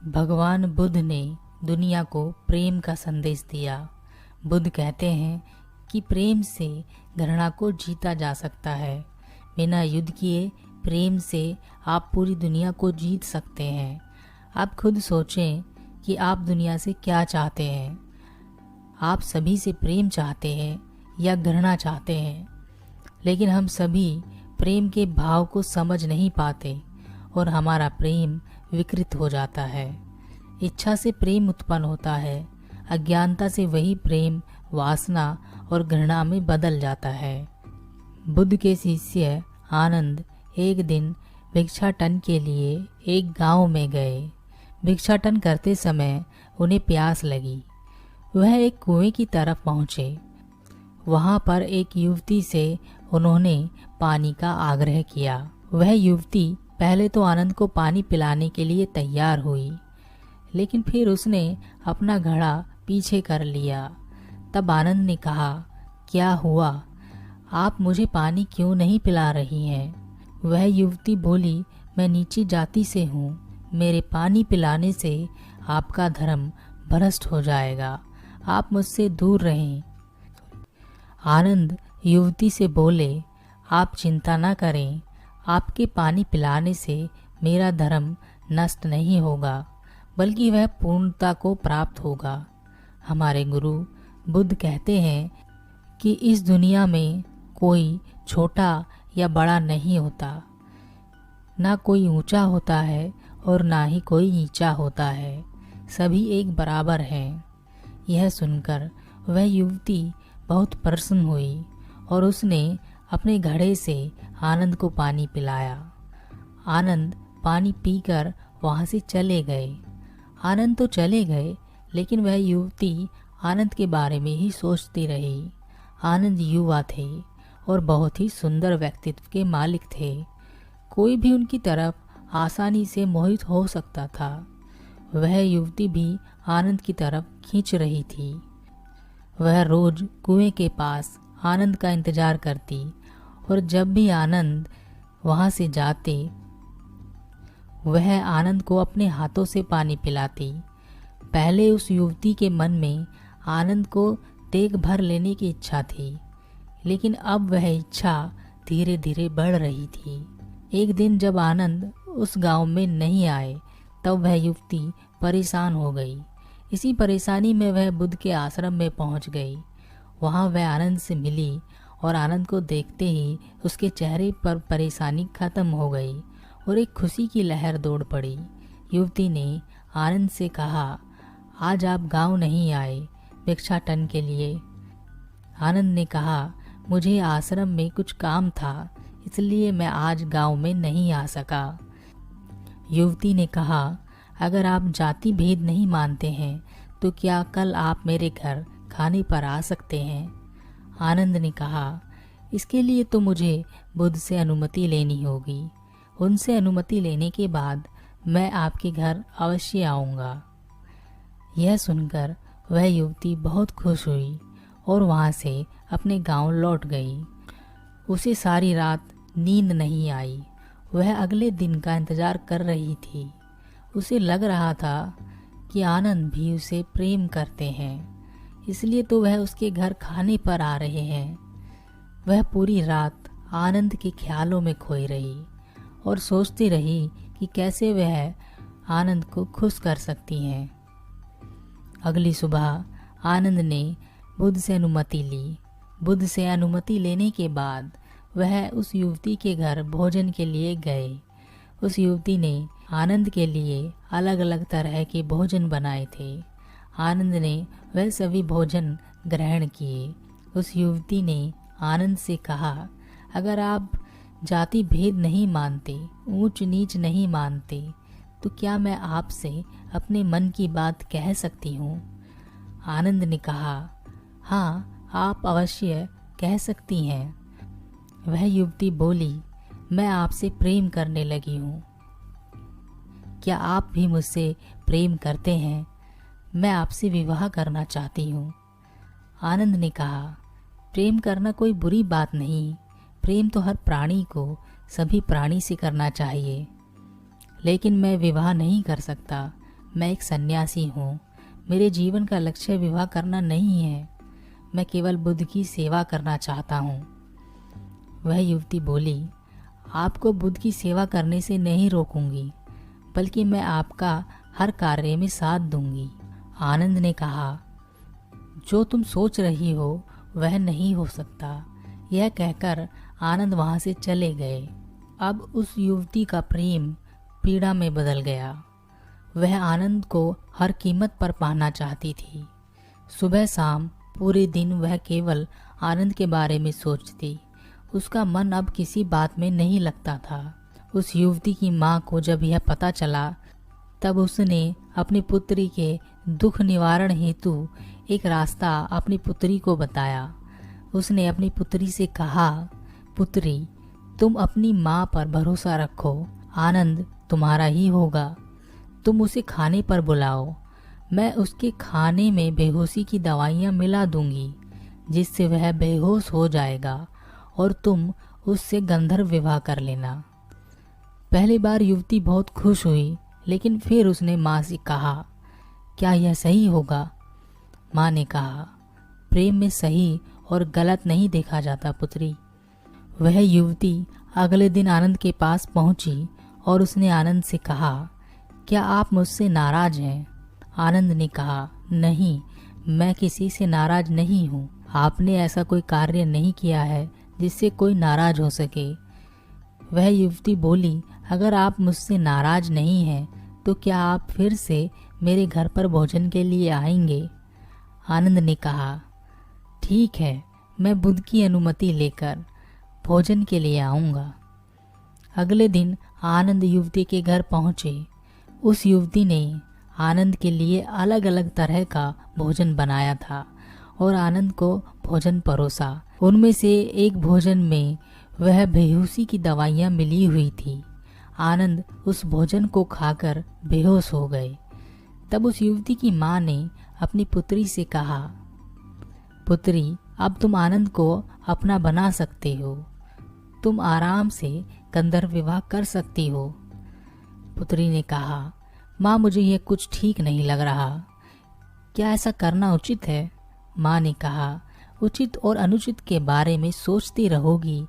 भगवान बुद्ध ने दुनिया को प्रेम का संदेश दिया। बुद्ध कहते हैं कि प्रेम से घृणा को जीता जा सकता है। बिना युद्ध किए प्रेम से आप पूरी दुनिया को जीत सकते हैं। आप खुद सोचें कि आप दुनिया से क्या चाहते हैं। आप सभी से प्रेम चाहते हैं या घृणा चाहते हैं? लेकिन हम सभी प्रेम के भाव को समझ नहीं पाते और हमारा प्रेम विकृत हो जाता है। इच्छा से प्रेम उत्पन्न होता है, अज्ञानता से वही प्रेम वासना और घृणा में बदल जाता है। बुद्ध के शिष्य आनंद एक दिन भिक्षाटन के लिए एक गांव में गए। भिक्षाटन करते समय उन्हें प्यास लगी। वह एक कुएं की तरफ पहुँचे। वहाँ पर एक युवती से उन्होंने पानी का आग्रह किया। वह युवती पहले तो आनंद को पानी पिलाने के लिए तैयार हुई, लेकिन फिर उसने अपना घड़ा पीछे कर लिया। तब आनंद ने कहा, क्या हुआ? आप मुझे पानी क्यों नहीं पिला रही हैं? वह युवती बोली, मैं नीची जाति से हूँ, मेरे पानी पिलाने से आपका धर्म भ्रष्ट हो जाएगा, आप मुझसे दूर रहें। आनंद युवती से बोले, आप चिंता न करें, आपके पानी पिलाने से मेरा धर्म नष्ट नहीं होगा, बल्कि वह पूर्णता को प्राप्त होगा। हमारे गुरु बुद्ध कहते हैं कि इस दुनिया में कोई छोटा या बड़ा नहीं होता, ना कोई ऊंचा होता है और ना ही कोई नीचा होता है, सभी एक बराबर हैं। यह सुनकर वह युवती बहुत प्रसन्न हुई और उसने अपने घड़े से आनंद को पानी पिलाया। आनंद पानी पीकर वहाँ से चले गए। आनंद तो चले गए, लेकिन वह युवती आनंद के बारे में ही सोचती रही। आनंद युवा थे और बहुत ही सुंदर व्यक्तित्व के मालिक थे। कोई भी उनकी तरफ आसानी से मोहित हो सकता था। वह युवती भी आनंद की तरफ खींच रही थी। वह रोज कुएं के पास आनंद का इंतजार करती और जब भी आनंद वहां से जाते वह आनंद को अपने हाथों से पानी पिलाती। पहले उस युवती के मन में आनंद को देख भर लेने की इच्छा थी, लेकिन अब वह इच्छा धीरे धीरे बढ़ रही थी। एक दिन जब आनंद उस गांव में नहीं आए तब वह युवती परेशान हो गई। इसी परेशानी में वह बुद्ध के आश्रम में पहुंच गई। वहां वह आनंद से मिली और आनंद को देखते ही उसके चेहरे पर परेशानी खत्म हो गई और एक खुशी की लहर दौड़ पड़ी। युवती ने आनंद से कहा, आज आप गांव नहीं आए भिक्षाटन के लिए? आनंद ने कहा, मुझे आश्रम में कुछ काम था, इसलिए मैं आज गांव में नहीं आ सका। युवती ने कहा, अगर आप जाति भेद नहीं मानते हैं तो क्या कल आप मेरे घर खाने पर आ सकते हैं? आनंद ने कहा, इसके लिए तो मुझे बुद्ध से अनुमति लेनी होगी। उनसे अनुमति लेने के बाद मैं आपके घर अवश्य आऊँगा। यह सुनकर वह युवती बहुत खुश हुई और वहाँ से अपने गांव लौट गई। उसे सारी रात नींद नहीं आई। वह अगले दिन का इंतजार कर रही थी। उसे लग रहा था कि आनंद भी उसे प्रेम करते हैं, इसलिए तो वह उसके घर खाने पर आ रहे हैं। वह पूरी रात आनंद के ख्यालों में खोई रही और सोचती रही कि कैसे वह आनंद को खुश कर सकती हैं। अगली सुबह आनंद ने बुद्ध से अनुमति ली। बुद्ध से अनुमति लेने के बाद वह उस युवती के घर भोजन के लिए गए। उस युवती ने आनंद के लिए अलग अलग तरह के भोजन बनाए थे। आनंद ने वह सभी भोजन ग्रहण किए। उस युवती ने आनंद से कहा, अगर आप जाति भेद नहीं मानते, ऊंच नीच नहीं मानते, तो क्या मैं आपसे अपने मन की बात कह सकती हूँ? आनंद ने कहा, हाँ, आप अवश्य कह सकती हैं। वह युवती बोली, मैं आपसे प्रेम करने लगी हूँ। क्या आप भी मुझसे प्रेम करते हैं? मैं आपसे विवाह करना चाहती हूँ। आनंद ने कहा, प्रेम करना कोई बुरी बात नहीं। प्रेम तो हर प्राणी को, सभी प्राणी से करना चाहिए। लेकिन मैं विवाह नहीं कर सकता, मैं एक सन्यासी हूँ। मेरे जीवन का लक्ष्य विवाह करना नहीं है। मैं केवल बुद्ध की सेवा करना चाहता हूँ। वह युवती बोली, आपको बुद्ध की सेवा करने से नहीं रोकूंगी, बल्कि मैं आपका हर कार्य में साथ दूंगी। आनंद ने कहा, जो तुम सोच रही हो वह नहीं हो सकता। यह कहकर आनंद वहां से चले गए। अब उस युवती का प्रेम पीड़ा में बदल गया। वह आनंद को हर कीमत पर पाना चाहती थी। सुबह शाम पूरे दिन वह केवल आनंद के बारे में सोचती। उसका मन अब किसी बात में नहीं लगता था। उस युवती की माँ को जब यह पता चला, तब उसने अपनी पुत्री के दुख निवारण हेतु एक रास्ता अपनी पुत्री को बताया। उसने अपनी पुत्री से कहा, पुत्री, तुम अपनी माँ पर भरोसा रखो। आनंद तुम्हारा ही होगा। तुम उसे खाने पर बुलाओ। मैं उसके खाने में बेहोशी की दवाइयाँ मिला दूंगी, जिससे वह बेहोश हो जाएगा और तुम उससे गंधर्व विवाह कर लेना। पहली बार युवती बहुत खुश हुई, लेकिन फिर उसने माँ से कहा, क्या यह सही होगा? माँ ने कहा, प्रेम में सही और गलत नहीं देखा जाता पुत्री। वह युवती अगले दिन आनंद के पास पहुंची और उसने आनंद से कहा, क्या आप मुझसे नाराज हैं? आनंद ने कहा, नहीं, मैं किसी से नाराज नहीं हूँ। आपने ऐसा कोई कार्य नहीं किया है जिससे कोई नाराज हो सके। वह युवती बोली, अगर आप मुझसे नाराज नहीं हैं तो क्या आप फिर से मेरे घर पर भोजन के लिए आएंगे? आनंद ने कहा, ठीक है, मैं बुद्ध की अनुमति लेकर भोजन के लिए आऊँगा। अगले दिन आनंद युवती के घर पहुँचे। उस युवती ने आनंद के लिए अलग अलग तरह का भोजन बनाया था और आनंद को भोजन परोसा। उनमें से एक भोजन में वह बेहोशी की दवाइयाँ मिली हुई थी। आनंद उस भोजन को खाकर बेहोश हो गए। तब उस युवती की माँ ने अपनी पुत्री से कहा, पुत्री, अब तुम आनंद को अपना बना सकते हो। तुम आराम से गंधर्व विवाह कर सकती हो। पुत्री ने कहा, माँ, मुझे यह कुछ ठीक नहीं लग रहा। क्या ऐसा करना उचित है? माँ ने कहा, उचित और अनुचित के बारे में सोचती रहोगी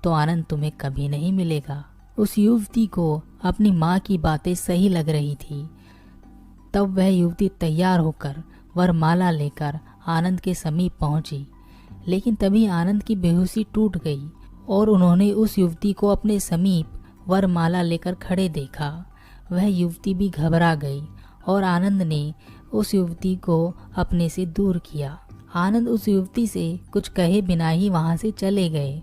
तो आनंद तुम्हें कभी नहीं मिलेगा। उस युवती को अपनी माँ की बातें सही लग रही थी। तब वह युवती तैयार होकर वरमाला लेकर आनंद के समीप पहुंची, लेकिन तभी आनंद की बेहोशी टूट गई और उन्होंने उस युवती को अपने समीप वरमाला लेकर खड़े देखा। वह युवती भी घबरा गई और आनंद ने उस युवती को अपने से दूर किया। आनंद उस युवती से कुछ कहे बिना ही वहां से चले गए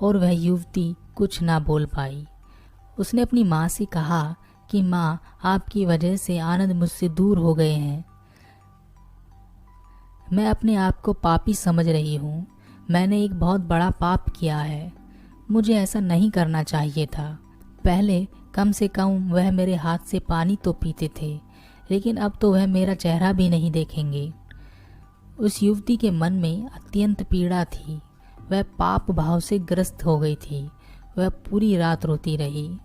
और वह युवती कुछ ना बोल पाई। उसने अपनी माँ से कहा कि माँ, आपकी वजह से आनंद मुझसे दूर हो गए हैं। मैं अपने आप को पापी समझ रही हूँ। मैंने एक बहुत बड़ा पाप किया है। मुझे ऐसा नहीं करना चाहिए था। पहले कम से कम वह मेरे हाथ से पानी तो पीते थे, लेकिन अब तो वह मेरा चेहरा भी नहीं देखेंगे। उस युवती के मन में अत्यंत पीड़ा थी। वह पाप भाव से ग्रस्त हो गई थी। वह पूरी रात रोती रही।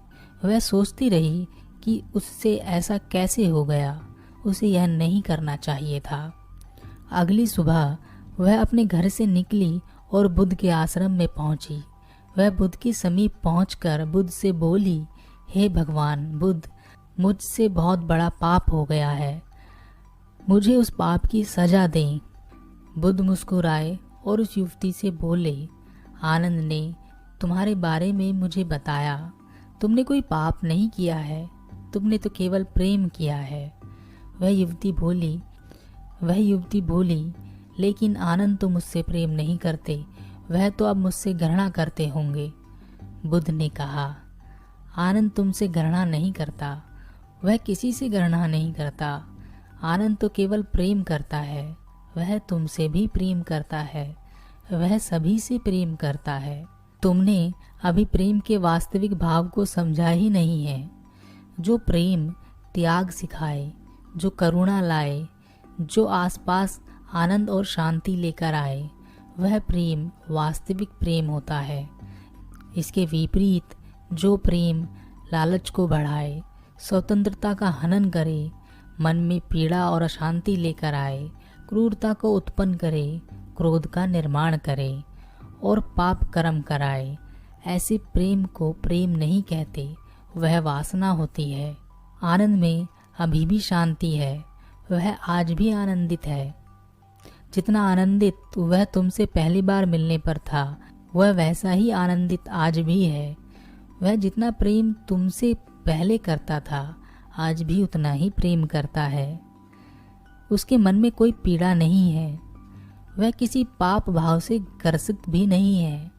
वह सोचती रही कि उससे ऐसा कैसे हो गया। उसे यह नहीं करना चाहिए था। अगली सुबह वह अपने घर से निकली और बुद्ध के आश्रम में पहुंची। वह बुद्ध के समीप पहुंचकर बुद्ध से बोली, हे भगवान बुद्ध, मुझसे बहुत बड़ा पाप हो गया है। मुझे उस पाप की सजा दें। बुद्ध मुस्कुराए और उस युवती से बोले, आनंद ने तुम्हारे बारे में मुझे बताया। तुमने कोई पाप नहीं किया है, तुमने तो केवल प्रेम किया है। वह युवती बोली, लेकिन आनंद तो मुझसे प्रेम नहीं करते, वह तो अब मुझसे घृणा करते होंगे। बुद्ध ने कहा, आनंद तुमसे घृणा नहीं करता, वह किसी से घृणा नहीं करता। आनंद तो केवल प्रेम करता है। वह तुमसे भी प्रेम करता है, वह सभी से प्रेम करता है। तुमने अभी प्रेम के वास्तविक भाव को समझा ही नहीं है। जो प्रेम त्याग सिखाए, जो करुणा लाए, जो आसपास आनंद और शांति लेकर आए, वह प्रेम वास्तविक प्रेम होता है। इसके विपरीत जो प्रेम लालच को बढ़ाए, स्वतंत्रता का हनन करे, मन में पीड़ा और अशांति लेकर आए, क्रूरता को उत्पन्न करे, क्रोध का निर्माण करे और पाप कर्म कराए, ऐसे प्रेम को प्रेम नहीं कहते, वह वासना होती है। आनंद में अभी भी शांति है, वह आज भी आनंदित है। जितना आनंदित वह तुमसे पहली बार मिलने पर था, वह वैसा ही आनंदित आज भी है। वह जितना प्रेम तुमसे पहले करता था, आज भी उतना ही प्रेम करता है। उसके मन में कोई पीड़ा नहीं है, वह किसी पाप भाव से ग्रसित भी नहीं है।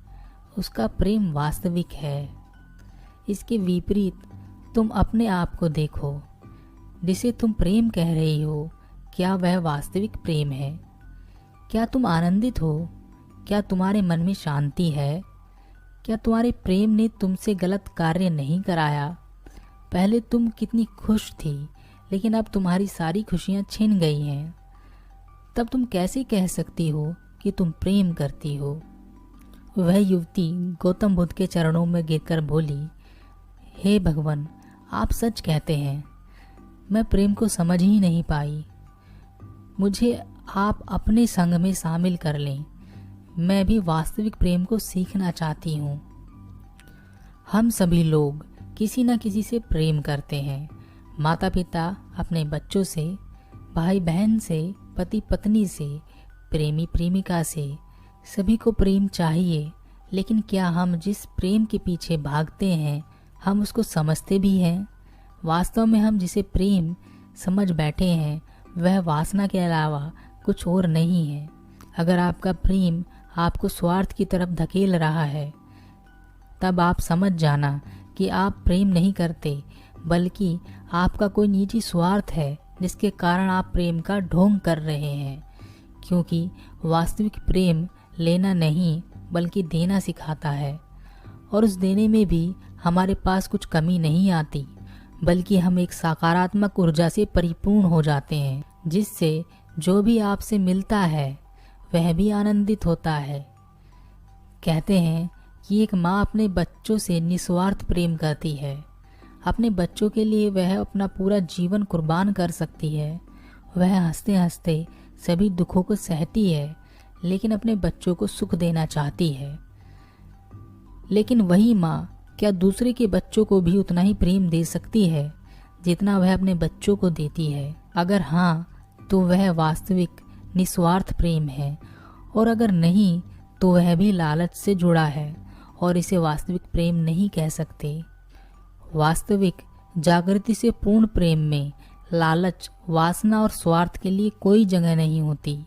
उसका प्रेम वास्तविक है। इसके विपरीत तुम अपने आप को देखो। जिसे तुम प्रेम कह रही हो, क्या वह वास्तविक प्रेम है? क्या तुम आनंदित हो? क्या तुम्हारे मन में शांति है? क्या तुम्हारे प्रेम ने तुमसे गलत कार्य नहीं कराया? पहले तुम कितनी खुश थी, लेकिन अब तुम्हारी सारी खुशियां छिन गई हैं। तब तुम कैसे कह सकती हो कि तुम प्रेम करती हो? वह युवती गौतम बुद्ध के चरणों में गिरकर बोली, हे भगवान, आप सच कहते हैं। मैं प्रेम को समझ ही नहीं पाई। मुझे आप अपने संग में शामिल कर लें। मैं भी वास्तविक प्रेम को सीखना चाहती हूँ। हम सभी लोग किसी न किसी से प्रेम करते हैं। माता पिता अपने बच्चों से, भाई बहन से, पति पत्नी से, प्रेमी प्रेमिका से, सभी को प्रेम चाहिए। लेकिन क्या हम जिस प्रेम के पीछे भागते हैं, हम उसको समझते भी हैं? वास्तव में हम जिसे प्रेम समझ बैठे हैं, वह वासना के अलावा कुछ और नहीं है। अगर आपका प्रेम आपको स्वार्थ की तरफ धकेल रहा है, तब आप समझ जाना कि आप प्रेम नहीं करते, बल्कि आपका कोई निजी स्वार्थ है जिसके कारण आप प्रेम का ढोंग कर रहे हैं। क्योंकि वास्तविक प्रेम लेना नहीं बल्कि देना सिखाता है, और उस देने में भी हमारे पास कुछ कमी नहीं आती, बल्कि हम एक सकारात्मक ऊर्जा से परिपूर्ण हो जाते हैं, जिससे जो भी आपसे मिलता है वह भी आनंदित होता है। कहते हैं कि एक माँ अपने बच्चों से निस्वार्थ प्रेम करती है। अपने बच्चों के लिए वह अपना पूरा जीवन कुर्बान कर सकती है। वह हंसते हंसते सभी दुखों को सहती है, लेकिन अपने बच्चों को सुख देना चाहती है। लेकिन वही माँ क्या दूसरे के बच्चों को भी उतना ही प्रेम दे सकती है जितना वह अपने बच्चों को देती है? अगर हाँ, तो वह वास्तविक निस्वार्थ प्रेम है, और अगर नहीं तो वह भी लालच से जुड़ा है, और इसे वास्तविक प्रेम नहीं कह सकते। वास्तविक जागृति से पूर्ण प्रेम में लालच, वासना और स्वार्थ के लिए कोई जगह नहीं होती।